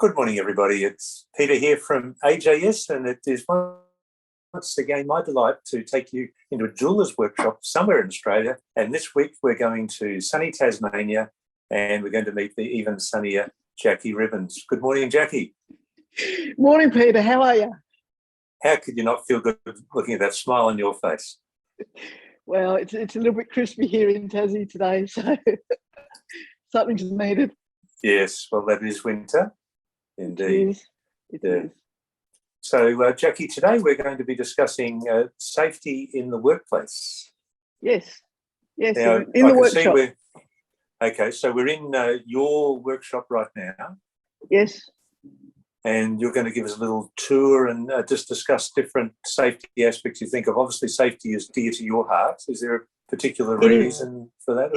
Good morning, everybody. It's Peter here from AJS, and it is once again my delight to take you into a jeweler's workshop somewhere in Australia. And this week we're going to sunny Tasmania, and we're going to meet the even sunnier Jackie Ribbons. Good morning, Jackie. Morning, Peter. How are you? How could you not feel good looking at that smile on your face? Well, it's a little bit crispy here in Tassie today, so something's needed. Yes, well, that is winter. Indeed. It is. So, Jackie, today we're going to be discussing safety in the workplace. Yes, now, in the workshop. Okay, so we're in your workshop right now. Yes. And you're going to give us a little tour and just discuss different safety aspects you think of. Obviously, safety is dear to your heart. Is there a particular reason for that?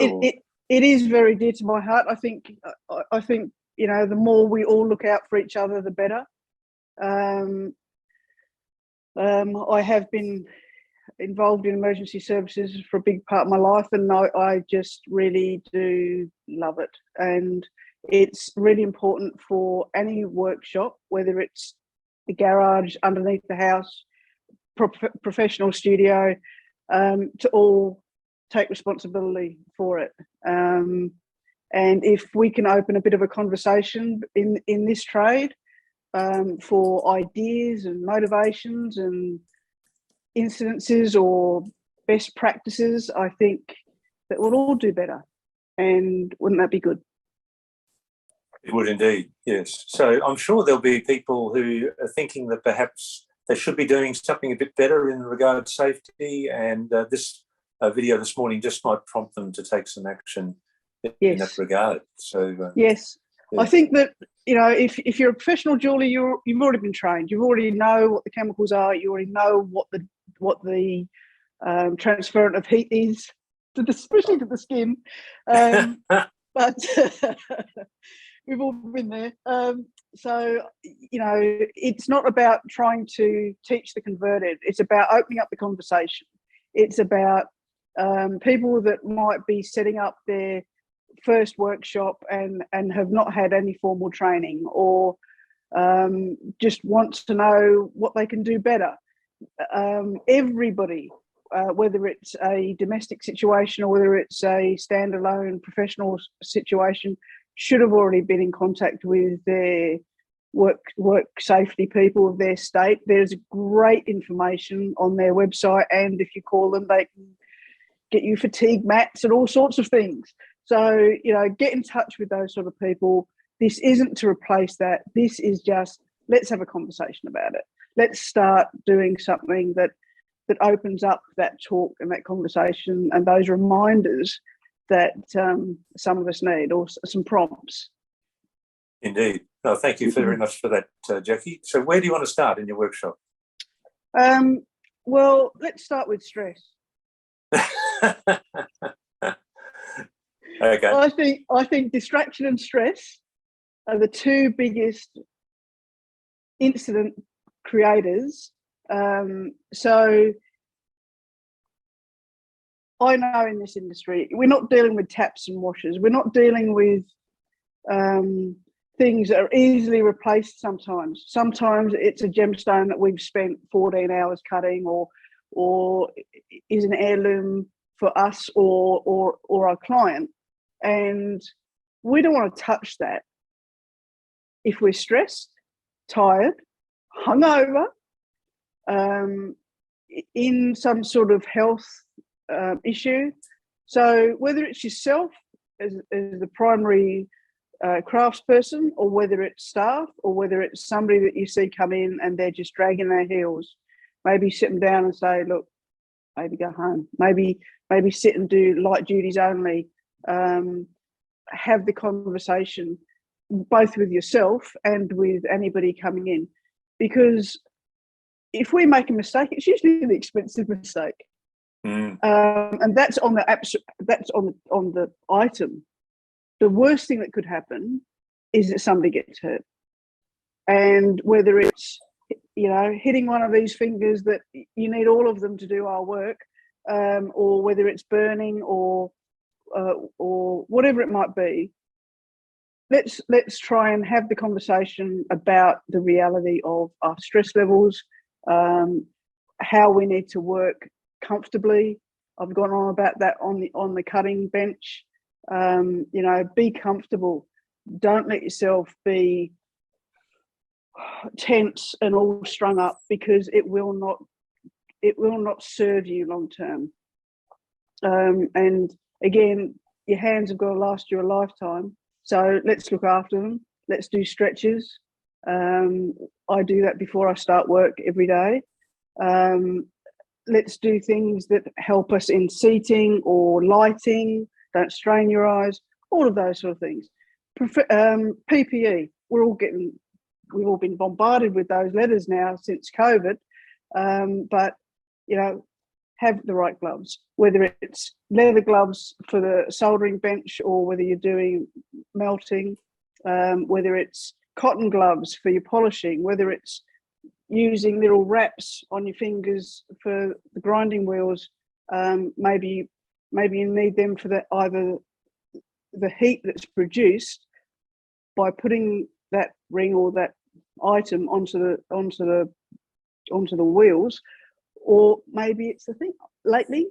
It is very dear to my heart. I think the more we all look out for each other, the better. I have been involved in emergency services for a big part of my life, and I just really do love it. And it's really important for any workshop, whether it's the garage, underneath the house, professional studio, to all take responsibility for it. And if we can open a bit of a conversation in this trade for ideas and motivations and incidences or best practices, I think that we'll all do better. And wouldn't that be good? It would indeed, yes. So I'm sure there'll be people who are thinking that perhaps they should be doing something a bit better in regard to safety, and this video this morning just might prompt them to take some action in that regard. So yes. I think that if you're a professional jeweler, you've already been trained. You already know what the chemicals are. You already know what the transference of heat is, especially to the skin. But we've all been there. So it's not about trying to teach the converted. It's about opening up the conversation. It's about people that might be setting up their first workshop and have not had any formal training, or just want to know what they can do better. Everybody, whether it's a domestic situation or whether it's a standalone professional situation, should have already been in contact with their work safety people of their state. There's great information on their website, and if you call them, they can get you fatigue mats and all sorts of things. So, get in touch with those sort of people. This isn't to replace that. This is just, let's have a conversation about it. Let's start doing something that opens up that talk and that conversation and those reminders that some of us need, or some prompts. Indeed. No, thank you very much for that, Jackie. So where do you want to start in your workshop? Well, let's start with stress. Okay. I think distraction and stress are the two biggest incident creators. So I know in this industry, we're not dealing with taps and washers. We're not dealing with things that are easily replaced sometimes. Sometimes it's a gemstone that we've spent 14 hours cutting, or is an heirloom for us or our client. And we don't want to touch that. If we're stressed, tired, hungover, in some sort of health issue. So whether it's yourself as the primary craftsperson, or whether it's staff, or whether it's somebody that you see come in and they're just dragging their heels, maybe sit them down and say, look, maybe go home. Maybe sit and do light duties only. Have the conversation both with yourself and with anybody coming in, because if we make a mistake, it's usually the expensive mistake, and that's on the item. The worst thing that could happen is that somebody gets hurt, and whether it's hitting one of these fingers that you need all of them to do our work, or whether it's burning or whatever it might be, let's try and have the conversation about the reality of our stress levels, how we need to work comfortably. I've gone on about that on the cutting bench. Be comfortable. Don't let yourself be tense and all strung up, because it will not serve you long term. And again, your hands have got to last you a lifetime. So let's look after them. Let's do stretches. I do that before I start work every day. Let's do things that help us in seating or lighting. Don't strain your eyes. All of those sort of things. PPE. We've all been bombarded with those letters now since COVID. But have the right gloves, whether it's leather gloves for the soldering bench or whether you're doing melting, whether it's cotton gloves for your polishing, whether it's using little wraps on your fingers for the grinding wheels. Maybe you need them for either the heat that's produced by putting that ring or that item onto the wheels. Or maybe it's the thing. Lately,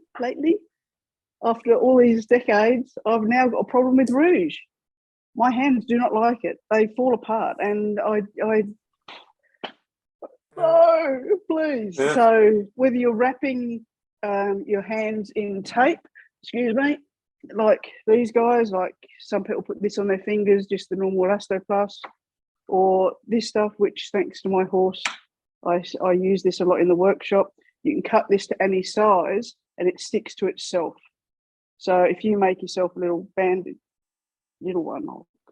after all these decades, I've now got a problem with rouge. My hands do not like it. They fall apart, and I no, please. Yeah. So whether you're wrapping your hands in tape, like these guys, like some people put this on their fingers, just the normal Elastoplast, or this stuff, which thanks to my horse, I use this a lot in the workshop. You can cut this to any size and it sticks to itself. So if you make yourself a little banded, little one,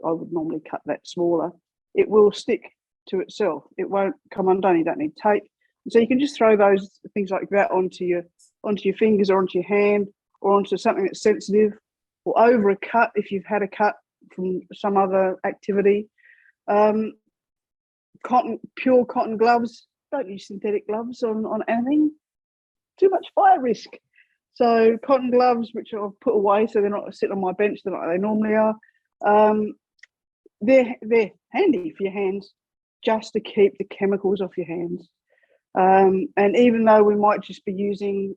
I would normally cut that smaller, it will stick to itself. It won't come undone. You don't need tape. So you can just throw those things like that onto your fingers or onto your hand or onto something that's sensitive, or over a cut if you've had a cut from some other activity. Pure cotton gloves. Don't use synthetic gloves on anything. Too much fire risk. So cotton gloves, which I've put away so they're not sitting on my bench like they normally are, they're handy for your hands, just to keep the chemicals off your hands. And even though we might just be using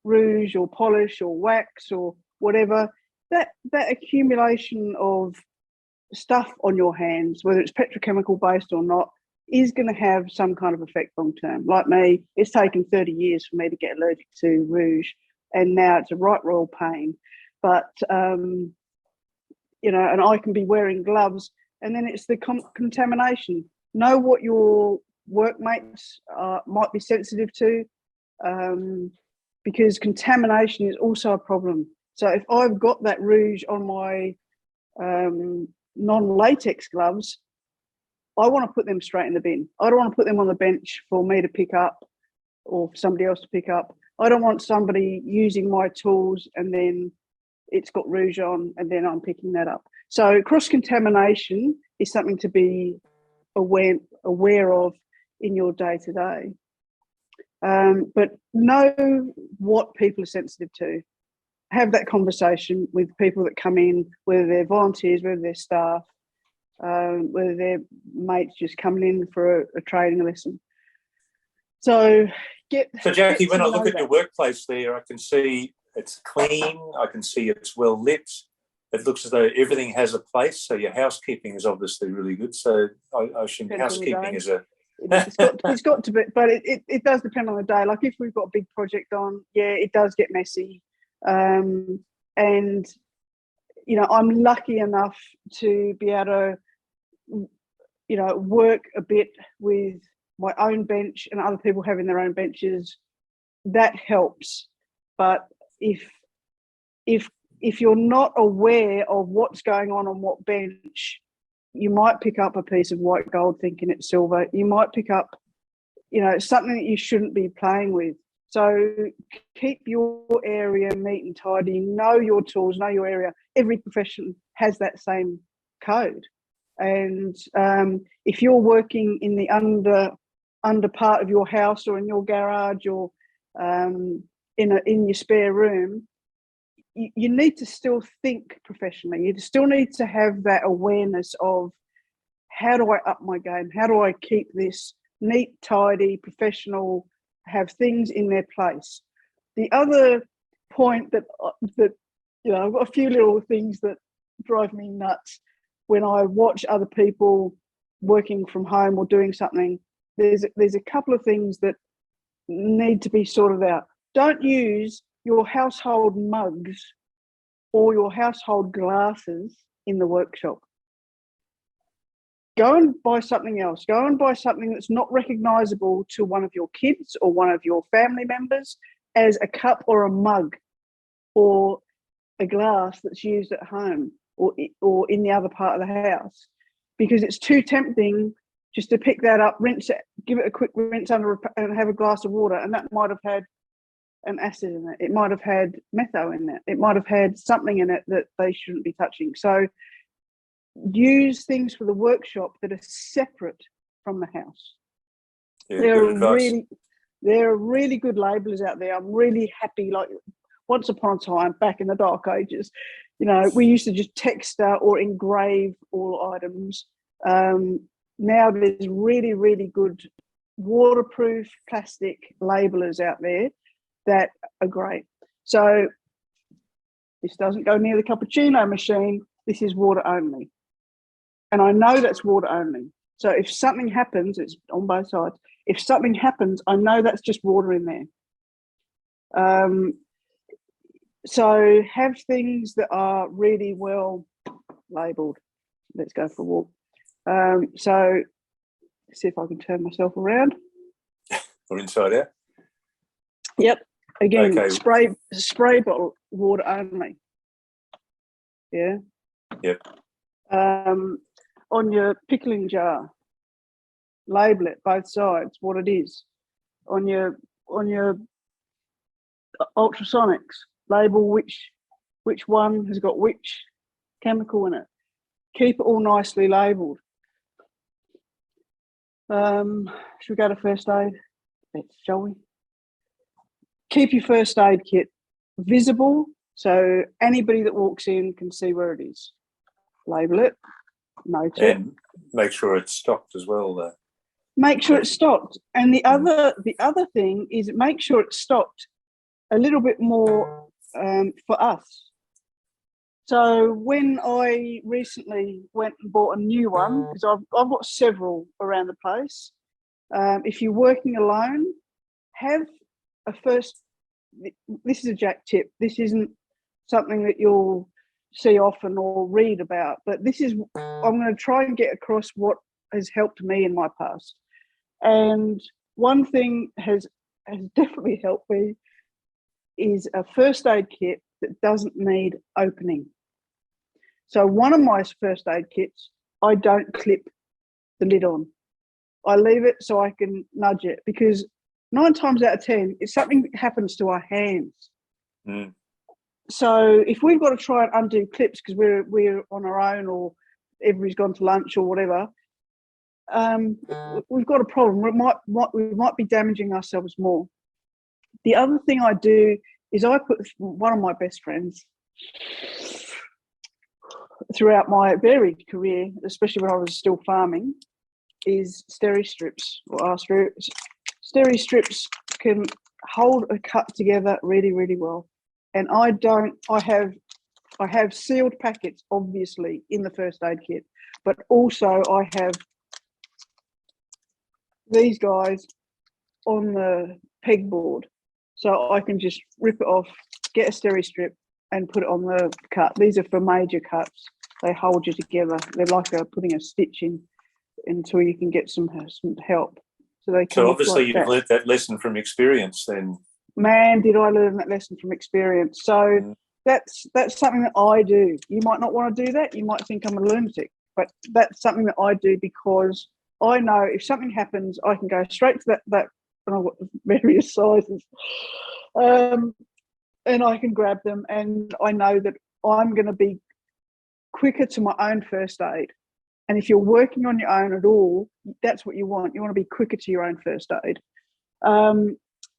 rouge or polish or wax or whatever, that accumulation of stuff on your hands, whether it's petrochemical based or not, is going to have some kind of effect long term. Like me, it's taken 30 years for me to get allergic to rouge, and now it's a right royal pain. But and I can be wearing gloves, and then it's the contamination. Know what your workmates might be sensitive to, because contamination is also a problem. So if I've got that rouge on my non-latex gloves, I want to put them straight in the bin. I don't want to put them on the bench for me to pick up or for somebody else to pick up. I don't want somebody using my tools and then it's got rouge on and then I'm picking that up. So cross-contamination is something to be aware of in your day-to-day. But know what people are sensitive to. Have that conversation with people that come in, whether they're volunteers, whether they're staff, whether they're mates just coming in for a training lesson. So Jackie, when I look at your workplace there, I can see it's clean. I can see it's well lit. It looks as though everything has a place. So your housekeeping is obviously really good. So I assume housekeeping is a... it's got to be, but it does depend on the day. Like if we've got a big project on, yeah, it does get messy. And, I'm lucky enough to be able to, work a bit with my own bench and other people having their own benches. That helps. But if you're not aware of what's going on what bench, you might pick up a piece of white gold thinking it's silver. You might pick up, something that you shouldn't be playing with. So keep your area neat and tidy. Know your tools, know your area. Every profession has that same code. And if you're working in the under part of your house or in your garage or in your spare room, you need to still think professionally. You still need to have that awareness of, how do I up my game? How do I keep this neat, tidy, professional, have things in their place? The other point that I've got a few little things that drive me nuts when I watch other people working from home or doing something. There's a couple of things that need to be sorted out. Don't use your household mugs or your household glasses in the workshop. Go and buy something else. Go and buy something that's not recognisable to one of your kids or one of your family members as a cup or a mug or a glass that's used at home or in the other part of the house, because it's too tempting just to pick that up, rinse it, give it a quick rinse and have a glass of water, and that might have had an acid in it. It might have had metho in it. It might have had something in it that they shouldn't be touching. So use things for the workshop that are separate from the house. Yeah, there are really good labellers out there. I'm really happy. Like, once upon a time, back in the dark ages, we used to just text or engrave all items. Now there's really, really good waterproof plastic labellers out there that are great. So this doesn't go near the cappuccino machine. This is water only. And I know that's water only. So if something happens, it's on both sides. If something happens, I know that's just water in there. So have things that are really well labelled. Let's go for a walk. So see if I can turn myself around. Or inside out? Yep. Again, okay. spray bottle, water only. Yeah. Yep. On your pickling jar, label it both sides what it is. On your ultrasonics, label which one has got which chemical in it. Keep it all nicely labelled. Should we go to first aid? Shall we? Keep your first aid kit visible so anybody that walks in can see where it is. Label it, note it. And make sure it's stocked as well, though. Make sure it's stocked. And the other thing is make sure it's stocked a little bit more for us. So when I recently went and bought a new one, because I've got several around the place, if you're working alone, have a first, this is a jack tip, this isn't something that you'll see often or read about, but this is, I'm going to try and get across what has helped me in my past. And one thing has definitely helped me is a first aid kit that doesn't need opening. So one of my first aid kits, I don't clip the lid on. I leave it so I can nudge it, because 9 times out of 10, if something happens to our hands. Mm. So if we've got to try and undo clips because we're on our own or everybody's gone to lunch or whatever, we've got a problem. We might be damaging ourselves more. The other thing I do is I put one of my best friends throughout my varied career, especially when I was still farming, is steri strips or R-strips. Steri strips can hold a cut together really, really well. And I have sealed packets, obviously, in the first aid kit, but also I have these guys on the pegboard, so I can just rip it off, get a steri strip and put it on the cut. These are for major cuts. They hold you together. They're like putting a stitch in until you can get some help. So obviously you've learnt that lesson from experience then. Man, did I learn that lesson from experience. So that's something that I do. You might not want to do that. You might think I'm a lunatic, but that's something that I do because I know if something happens, I can go straight to that and I've got various sizes, and I can grab them, and I know that I'm going to be quicker to my own first aid. And if you're working on your own at all, that's what you want. You want to be quicker to your own first aid.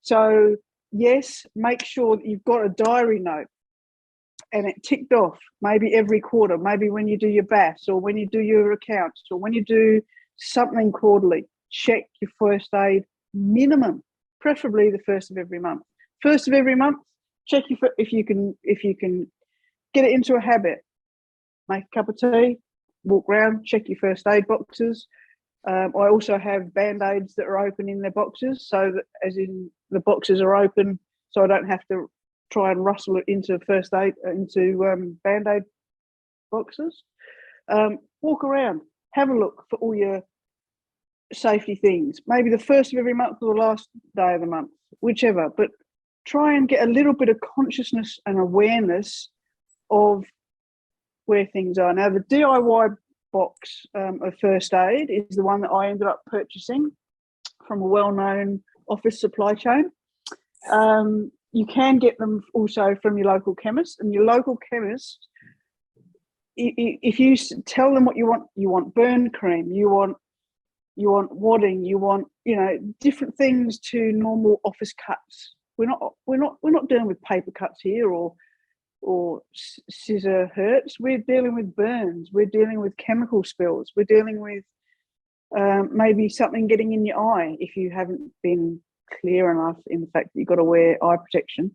So yes, make sure that you've got a diary note and it ticked off, maybe every quarter, maybe when you do your BAS or when you do your accounts or when you do something quarterly, check your first aid minimum, preferably the first of every month. First of every month, check if you can get it into a habit. Make a cup of tea, walk around, check your first aid boxes. I also have Band-Aids that are open in their boxes, so that as in the boxes are open, so I don't have to try and rustle it into first aid, into Band-Aid boxes. Walk around, have a look for all your safety things. Maybe the first of every month or the last day of the month, whichever, but try and get a little bit of consciousness and awareness of where things are. Now, the DIY box of first aid is the one that I ended up purchasing from a well-known office supply chain. You can get them also from your local chemist, and your local chemist, if you tell them what you want burn cream, you want wadding, you want different things to normal office cuts. We're not dealing with paper cuts here or scissor hurts. We're dealing with burns. We're dealing with chemical spills. We're dealing with maybe something getting in your eye if you haven't been clear enough in the fact that you've got to wear eye protection.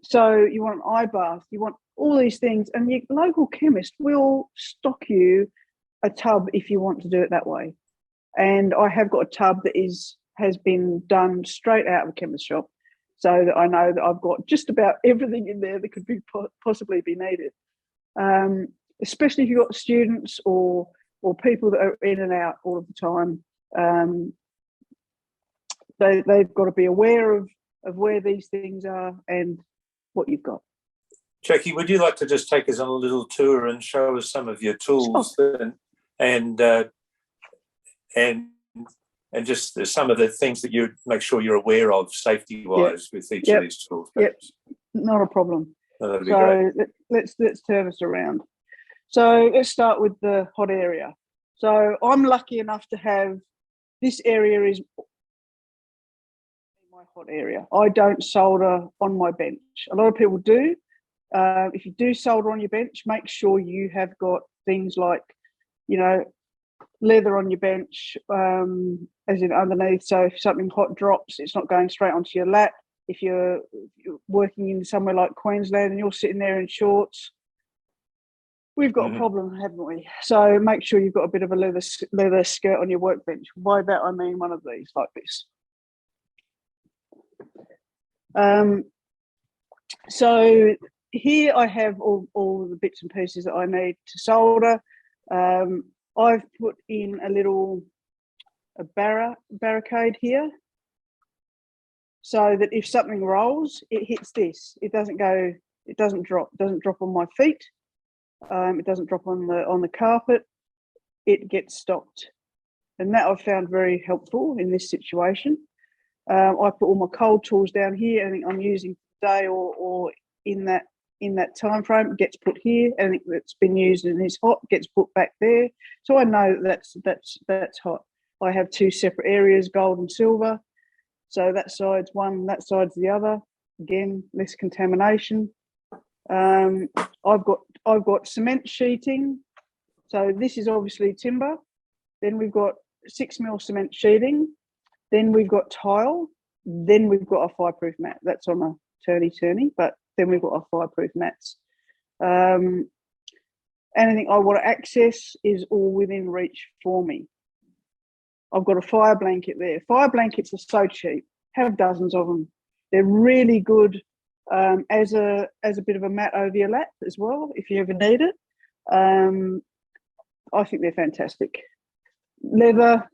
So you want an eye bath, you want all these things, and your local chemist will stock you a tub if you want to do it that way. And I have got a tub that has been done straight out of a chemist shop, so that I know that I've got just about everything in there that could be possibly be needed. Especially if you've got students or people that are in and out all of the time. They've got to be aware of where these things are and what you've got. Jackie, would you like to just take us on a little tour and show us some of your tools? Sure. And just some of the things that you make sure you're aware of safety-wise with each of these tools? Yep, not a problem. Oh, that'd be great. Let's turn us around. So let's start with the hot area. So I'm lucky enough to have this area is my hot area. I don't solder on my bench. A lot of people do. If you do solder on your bench, make sure you have got things like, leather on your bench, as in underneath. So if something hot drops, it's not going straight onto your lap. If you're working in somewhere like Queensland and you're sitting there in shorts, we've got a problem, haven't we? So make sure you've got a bit of a leather skirt on your workbench. By that, I mean one of these, like this. So here I have all the bits and pieces that I need to solder. I've put in a barricade here, so that if something rolls, it hits this. It doesn't drop. It doesn't drop on my feet. It doesn't drop on the carpet. It gets stopped, and that I've found very helpful in this situation. I put all my cold tools down here. Anything I'm using today or in that time frame gets put here. Anything that's been used and is hot gets put back there. So I know that's hot. I have two separate areas, gold and silver. So that side's one, that side's the other. Again, less contamination. I've got cement sheeting. So this is obviously timber. Then we've got 6mm cement sheeting. Then we've got tile. Then we've got a fireproof mat. That's on a turny, but then we've got our fireproof mats. Anything I want to access is all within reach for me. I've got a fire blanket there. Fire blankets are so cheap. Have dozens of them. They're really good as a bit of a mat over your lap as well, if you ever need it. I think they're fantastic. Leather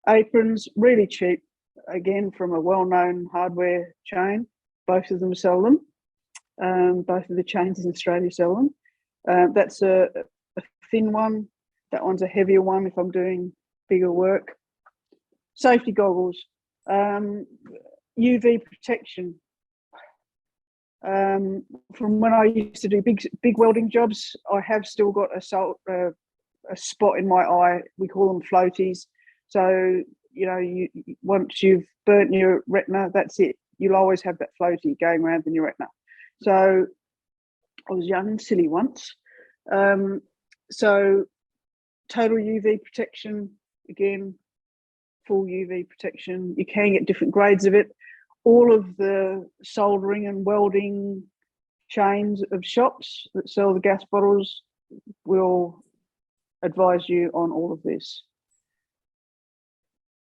aprons, really cheap. Again, from a well-known hardware chain. Both of them sell them. Both of the chains in Australia sell them. That's a thin one. That one's a heavier one if I'm doing bigger work. Safety goggles. UV protection. From when I used to do big welding jobs, I have still got a spot in my eye. We call them floaties. So, once you've burnt your retina, that's it. You'll always have that floaty going around in your retina. So I was young and silly once. So total UV protection, again, full UV protection. You can get different grades of it. All of the soldering and welding chains of shops that sell the gas bottles will advise you on all of this.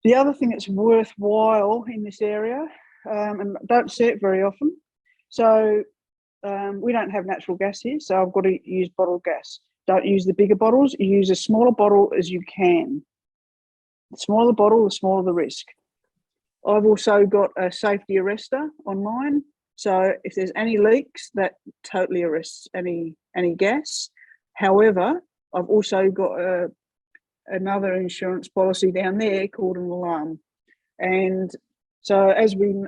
The other thing that's worthwhile in this area, and I don't see it very often, so we don't have natural gas here, so I've got to use bottled gas. Don't use the bigger bottles, you use as small a bottle as you can. The smaller the bottle, the smaller the risk. I've also got a safety arrestor on mine, so if there's any leaks, that totally arrests any gas. However, I've also got another insurance policy down there called an alarm. And so as we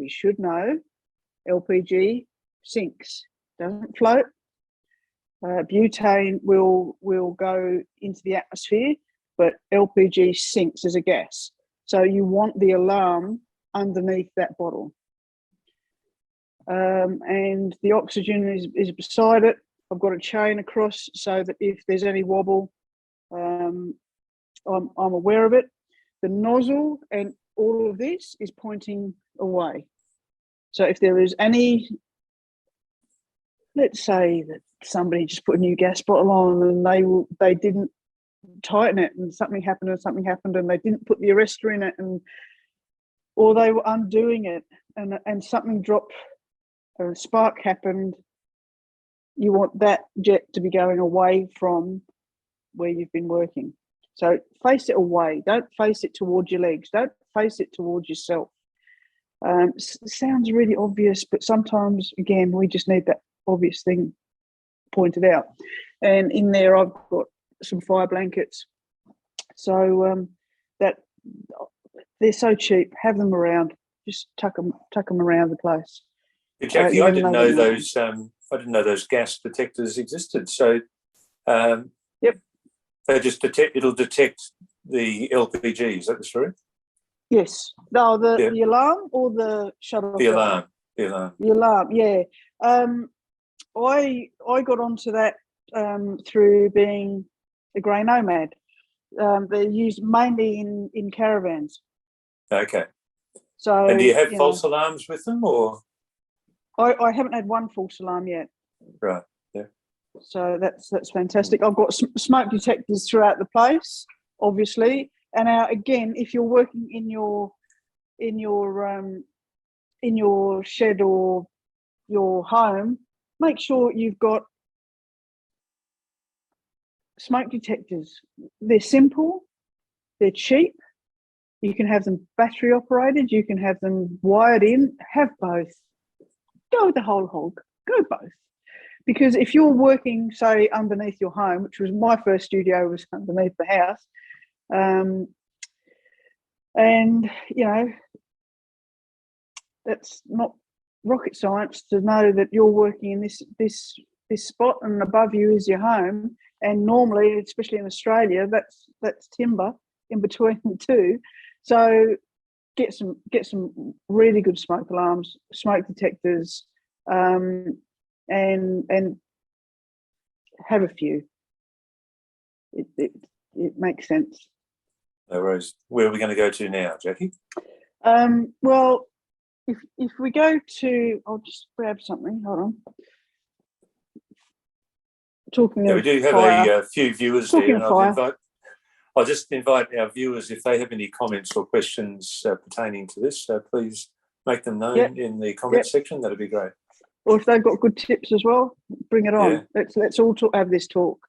should know, LPG sinks, doesn't float. Butane will go into the atmosphere, but LPG sinks as a gas. So you want the alarm underneath that bottle. And the oxygen is beside it. I've got a chain across so that if there's any wobble, I'm aware of it. The nozzle and all of this is pointing away. So if there is any, let's say that somebody just put a new gas bottle on and they didn't tighten it and something happened and they didn't put the arrestor in it, or they were undoing it and something dropped or a spark happened, you want that jet to be going away from where you've been working. So face it away. Don't face it towards your legs. Don't face it towards yourself. Sounds really obvious, but sometimes, again, we just need that obvious thing pointed out. And in there, I've got some fire blankets. So that they're so cheap. Have them around. Just tuck them around the place. Yeah, Jackie, I didn't know those. I didn't know those gas detectors existed. So, yep, they just detect. It'll detect the LPG. Is that true? Yes. No, the alarm or the shut-off. The alarm. The alarm. Yeah. I got onto that through being a grey nomad. They're used mainly in caravans. Okay. So. And do you have false alarms with them, or? I haven't had one false alarm yet. Right. Yeah. So that's fantastic. I've got smoke detectors throughout the place, obviously. And again, if you're working in your shed or your home, make sure you've got smoke detectors. They're simple, they're cheap. You can have them battery operated. You can have them wired in. Have both. Go with the whole hog. Go both. Because if you're working, say, underneath your home, which was my first studio, was underneath the house, and that's not rocket science to know that you're working in this spot, and above you is your home. And normally, especially in Australia, that's timber in between the two. So get some really good smoke alarms, smoke detectors, and have a few. It makes sense. No worries. Where are we going to go to now, Jackie? Well, if we go to, I'll just grab something. Hold on. We do have a few viewers there, and I'll just invite our viewers, if they have any comments or questions pertaining to this, please make them known in the comments section. That'd be great. Or if they've got good tips as well, bring it on. Yeah. Let's all have this talk.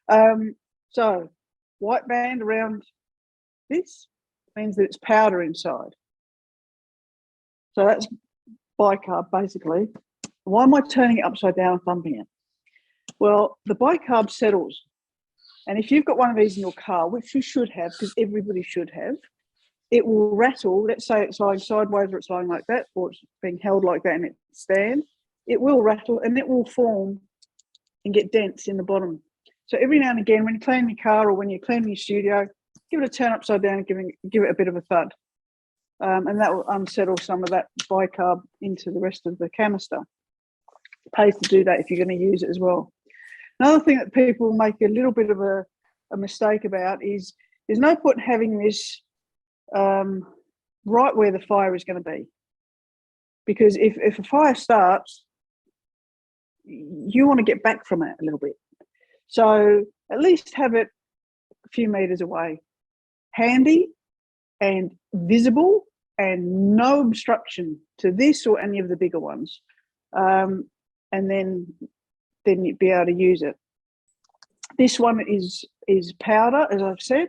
So white band around this means that it's powder inside. So that's bicarb, basically. Why am I turning it upside down and thumping it? Well, the bicarb settles. And if you've got one of these in your car, which you should have, because everybody should have, it will rattle. Let's say it's lying sideways or it's lying like that, or it's being held like that and it stands. It will rattle and it will form and get dents in the bottom. So every now and again, when you clean your car or when you're cleaning your studio, give it a turn upside down and give it a bit of a thud. And that will unsettle some of that bicarb into the rest of the canister. pays to do that if you're going to use it as well. Another thing that people make a little bit of a mistake about is there's no point having this right where the fire is going to be, because if a fire starts, you want to get back from it a little bit. So at least have it a few meters away, handy and visible, and no obstruction to this or any of the bigger ones, and then you'd be able to use it. This one is powder, as I've said.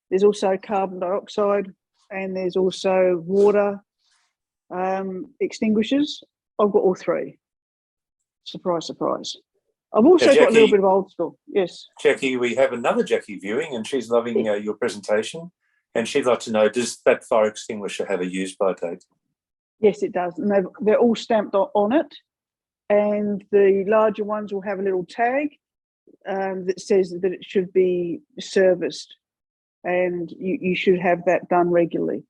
There's also carbon dioxide, and there's also water extinguishers. I've got all three. Surprise, surprise. I've also Jackie, got a little bit of old school. Yes. Jackie, we have another Jackie viewing, and she's loving your presentation. And she'd like to know, does that fire extinguisher have a use-by date? Yes, it does. And they're all stamped on it. And the larger ones will have a little tag that says that it should be serviced. And you should have that done regularly.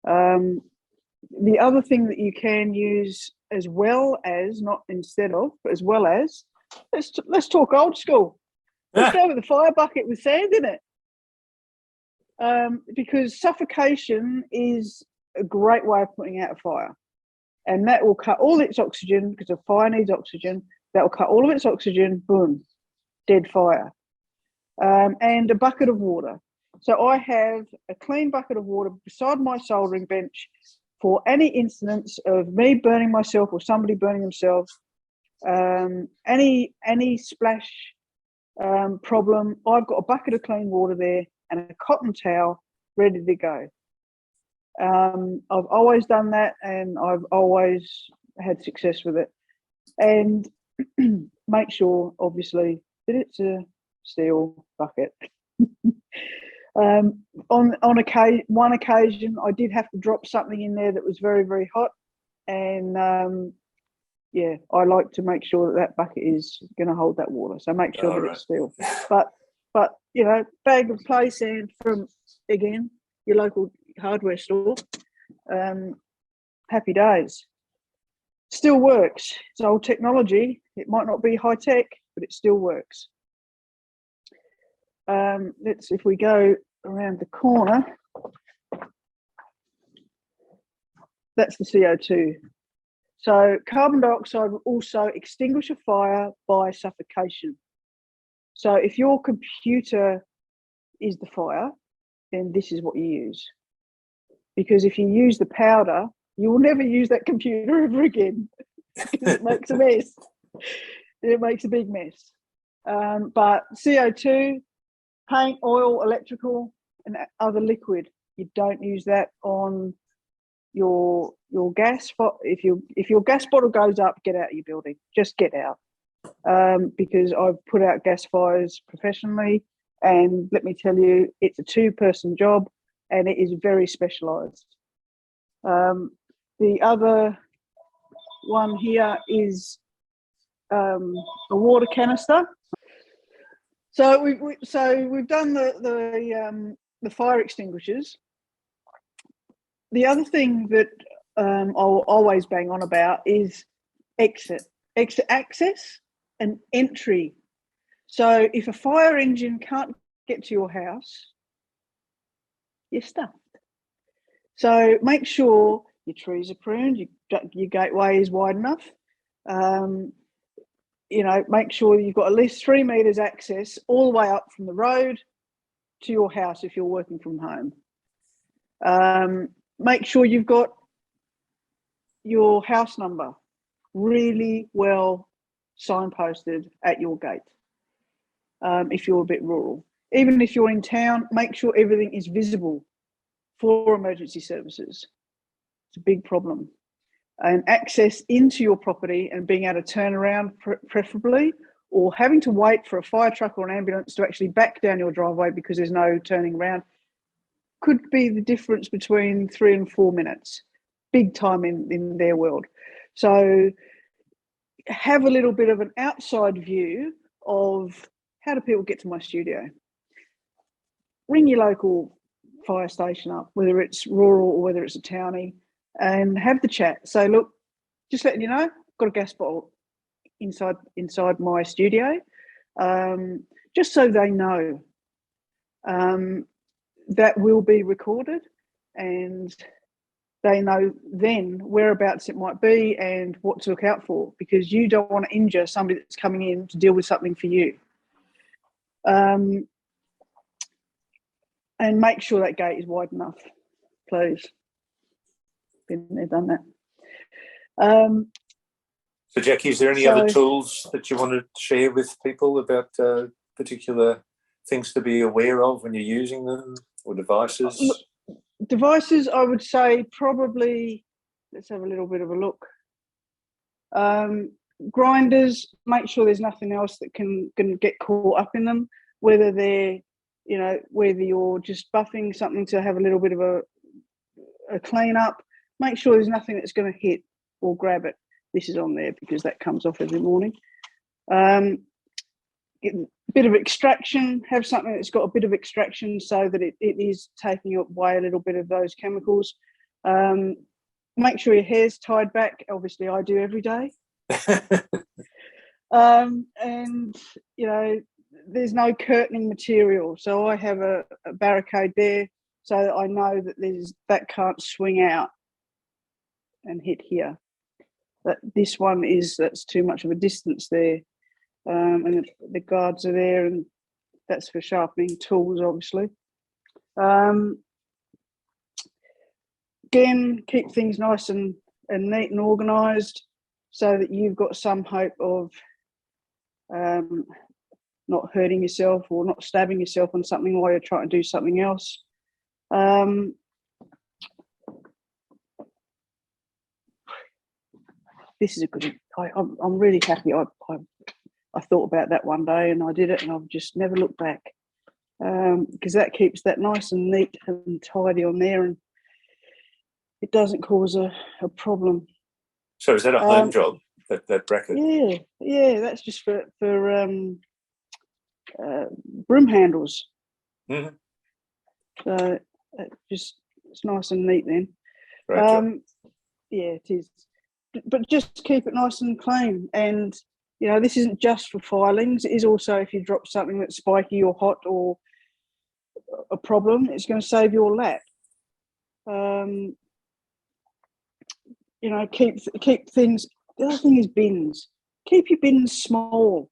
The other thing that you can use, as well as, not instead of, but as well as, let's talk old school. Let's go with the fire bucket with sand in it. Because suffocation is a great way of putting out a fire, and that will cut all its oxygen, because a fire needs oxygen. That will cut all of its oxygen. Boom, dead fire. And a bucket of water. So I have a clean bucket of water beside my soldering bench for any incidents of me burning myself or somebody burning themselves. Any splash problem, I've got a bucket of clean water there and a cotton towel ready to go. I've always done that, and I've always had success with it. And make sure, obviously, that it's a steel bucket. On one occasion, I did have to drop something in there that was very, very hot, and yeah, I like to make sure that bucket is going to hold that water. So make sure that it's steel. But you know, bag of play sand from, again, your local hardware store. Happy days. Still works. It's old technology. It might not be high tech, but it still works. If we go around the corner, that's the CO2. So carbon dioxide will also extinguish a fire by suffocation. So if your computer is the fire, then this is what you use. Because if you use the powder, you will never use that computer ever again, because it makes a mess. It makes a big mess. But CO2, paint, oil, electrical, and other liquid, you don't use that on your gas. If your gas bottle goes up, get out of your building. Just get out. Because I've put out gas fires professionally, and let me tell you, it's a two-person job, and it is very specialised. The other one here is a water canister. So we've done the fire extinguishers. The other thing that I'll always bang on about is exit access and entry. So if a fire engine can't get to your house, you're stuffed. So make sure your trees are pruned, your gateway is wide enough. You know, make sure you've got at least 3 meters access all the way up from the road to your house if you're working from home. Make sure you've got your house number really well signposted at your gate. If you're a bit rural, even if you're in town, make sure everything is visible for emergency services. It's a big problem. And access into your property and being able to turn around preferably, or having to wait for a fire truck or an ambulance to actually back down your driveway because there's no turning around, could be the difference between 3 and 4 minutes. Big time in their world. So have a little bit of an outside view of how do people get to my studio. Ring your local fire station up, whether it's rural or whether it's a townie, and have the chat. Say, look, just letting you know, got a gas bottle. inside my studio, just so they know. That will be recorded, and they know then whereabouts it might be and what to look out for, because you don't want to injure somebody that's coming in to deal with something for you. And make sure that gate is wide enough, please. Been there, done that. So, Jackie, is there any other tools that you want to share with people about particular things to be aware of when you're using them, or devices? Devices, I would say probably, let's have a little bit of a look. Grinders, make sure there's nothing else that can get caught up in them, whether they're, whether you're just buffing something to have a little bit of a clean up, make sure there's nothing that's going to hit or grab it. This is on there because that comes off every morning. Bit of extraction, have something that's got a bit of extraction so that it is taking away a little bit of those chemicals. Make sure your hair's tied back. Obviously, I do every day. And, there's no curtaining material. So I have a barricade there so that I know that that can't swing out and hit here. But this one that's too much of a distance there. And the guards are there, and that's for sharpening tools, obviously. Again, keep things nice and neat and organised so that you've got some hope of not hurting yourself or not stabbing yourself on something while you're trying to do something else. This is a good. I'm really happy. I thought about that one day and I did it, and I've just never looked back, because that keeps that nice and neat and tidy on there, and it doesn't cause a problem. So is that a home job, that bracket? Yeah, that's just for broom handles. Mm-hmm. So it's nice and neat then. Great job. Yeah, it is. But just keep it nice and clean. And this isn't just for filings. It is also if you drop something that's spiky or hot or a problem, it's going to save your lap. Keep things. The other thing is bins. Keep your bins small.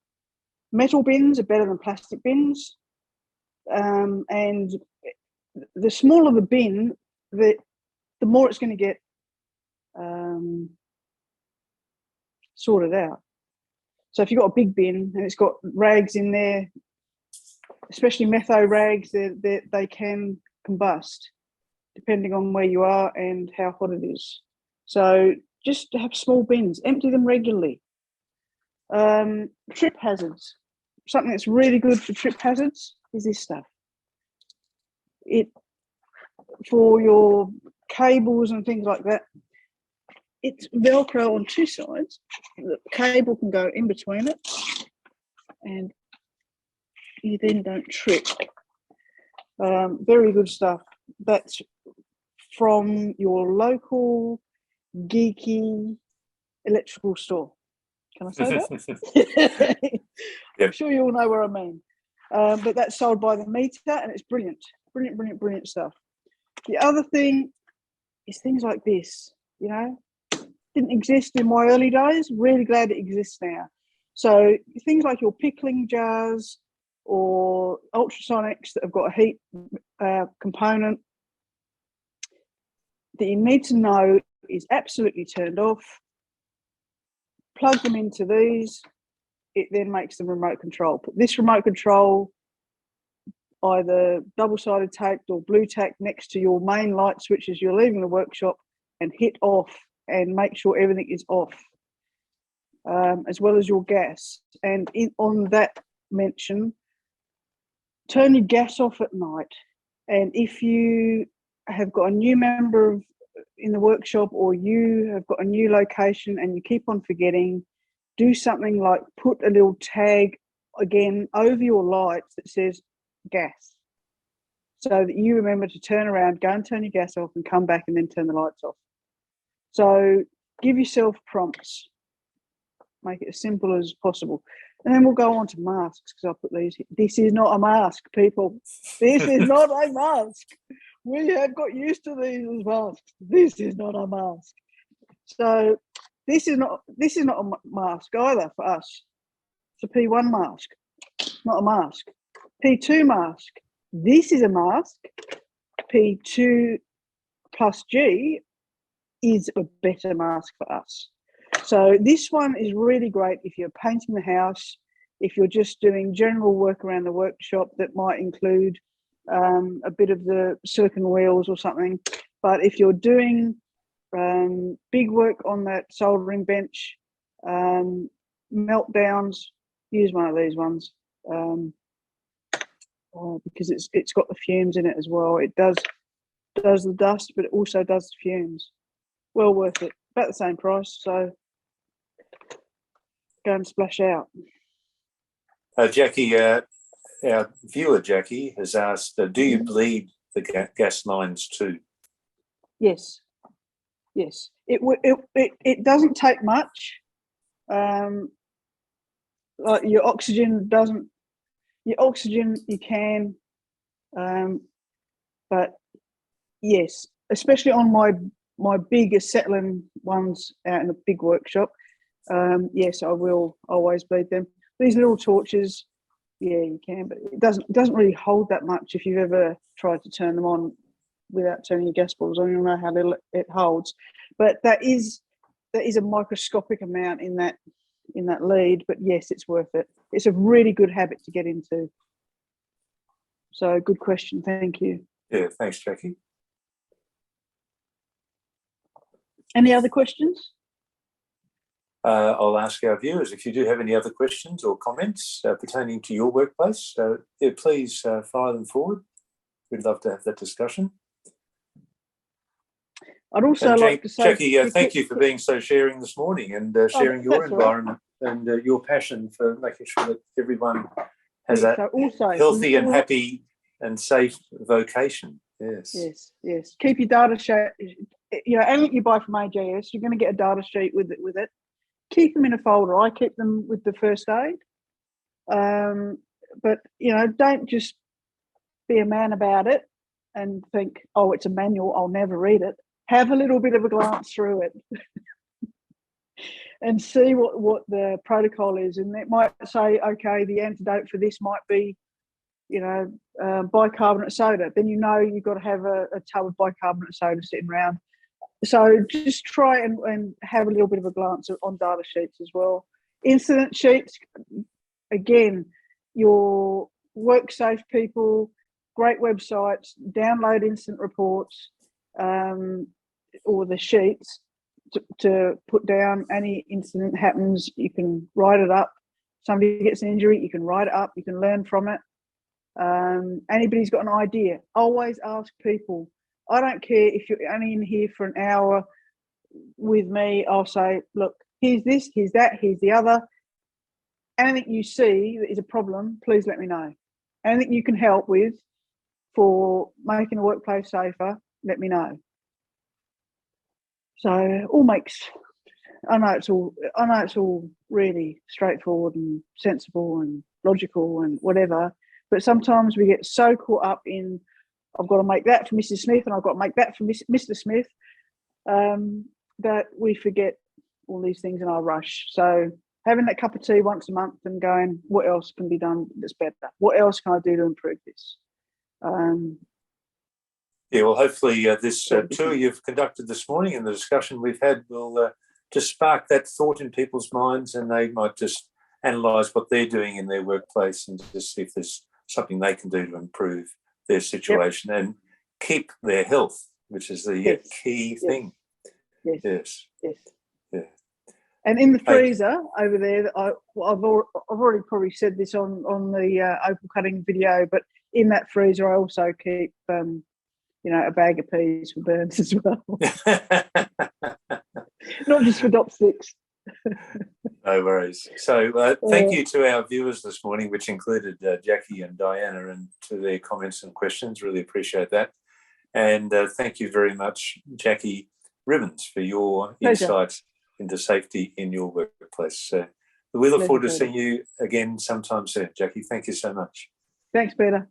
Metal bins are better than plastic bins. And the smaller the bin, the more it's going to get sorted out. So if you've got a big bin and it's got rags in there, especially metho rags, they can combust depending on where you are and how hot it is. So just have small bins, empty them regularly. Trip hazards. Something that's really good for trip hazards is this stuff. For your cables and things like that, it's Velcro on two sides. The cable can go in between it, and you then don't trip. Very good stuff. That's from your local geeky electrical store. Can I say that? Yep. I'm sure you all know what I mean. But that's sold by the meter, and it's brilliant. Brilliant stuff. The other thing is things like this, didn't exist in my early days. Really glad it exists now. So things like your pickling jars or ultrasonics that have got a heat component that you need to know is absolutely turned off. Plug them into these. It then makes them remote control. Put this remote control either double-sided taped or blue tack next to your main light switch as you're leaving the workshop, and hit off and make sure everything is off, as well as your gas. And on that mention, turn your gas off at night. And if you have got a new member in the workshop, or you have got a new location and you keep on forgetting, do something like put a little tag again over your lights that says gas, so that you remember to turn around, go and turn your gas off and come back and then turn the lights off. So give yourself prompts. Make it as simple as possible. And then we'll go on to masks, because I'll put these here. This is not a mask, people. This is not a mask. We have got used to these as masks. This is not a mask. So this is not a mask either for us. It's a P1 mask, not a mask. P2 mask. This is a mask. P2 plus G is a better mask for us. So this one is really great if you're painting the house, if you're just doing general work around the workshop that might include a bit of the silicon wheels or something. But if you're doing big work on that soldering bench, meltdowns, use one of these ones because it's got the fumes in it as well. It does the dust, but it also does the fumes. Well worth it. About the same price, so go and splash out. Jackie, our viewer Jackie has asked, do you bleed the gas lines too? Yes. It doesn't take much. Like your oxygen doesn't. Your oxygen you can, but yes, especially on my big acetylene ones out in the big workshop. Yes, I will always bleed them. These little torches, yeah, you can, but it doesn't really hold that much. If you've ever tried to turn them on without turning your gas balls on, you'll know how little it holds. But that is a microscopic amount in that lead. But yes, it's worth it. It's a really good habit to get into. So good question. Thank you. Yeah, thanks, Jackie. Any other questions? I'll ask our viewers if you do have any other questions or comments pertaining to your workplace. Yeah, please fire them forward. We'd love to have that discussion. I'd also like to say, Jackie, thank you for being so sharing this morning and sharing your environment and your passion for making sure that everyone has a healthy and happy and safe vocation. Yes. Keep your data sheet. Anything you buy from AJS, you're going to get a data sheet with it. Keep them in a folder. I keep them with the first aid. But don't just be a man about it and think, oh, it's a manual, I'll never read it. Have a little bit of a glance through it and see what the protocol is. And it might say, okay, the antidote for this might be, bicarbonate soda. Then you've got to have a tub of bicarbonate soda sitting around. So just try and have a little bit of a glance on data sheets as well. Incident sheets, again, your WorkSafe people, great websites, download incident reports or the sheets to put down any incident happens. You can write it up. Somebody gets an injury, you can write it up, you can learn from it. Anybody's got an idea, always ask people. I don't care if you're only in here for an hour with me. I'll say, look, here's this, here's that, here's the other. Anything you see that is a problem, please let me know. Anything you can help with for making the workplace safer, let me know. So I know it's all really straightforward and sensible and logical and whatever, but sometimes we get so caught up in, I've got to make that for Mrs. Smith and I've got to make that for Mr. Smith, that we forget all these things in our rush. So having that cup of tea once a month and going, what else can be done that's better? What else can I do to improve this? Yeah, well, hopefully this tour you've conducted this morning and the discussion we've had will just spark that thought in people's minds, and they might just analyse what they're doing in their workplace and just see if there's something they can do to improve their situation and keep their health, which is the key thing. Yes. Yeah. And in the freezer over there, I've already probably said this on the opal cutting video, but in that freezer I also keep a bag of peas for burns as well. Not just for dopsticks. No worries. So thank you to our viewers this morning, which included Jackie and Diana, and to their comments and questions. Really appreciate that. And thank you very much, Jackie Ribbons, for your insights into safety in your workplace. So we look forward to seeing you again sometime soon, Jackie. Thank you so much. Thanks, Peter.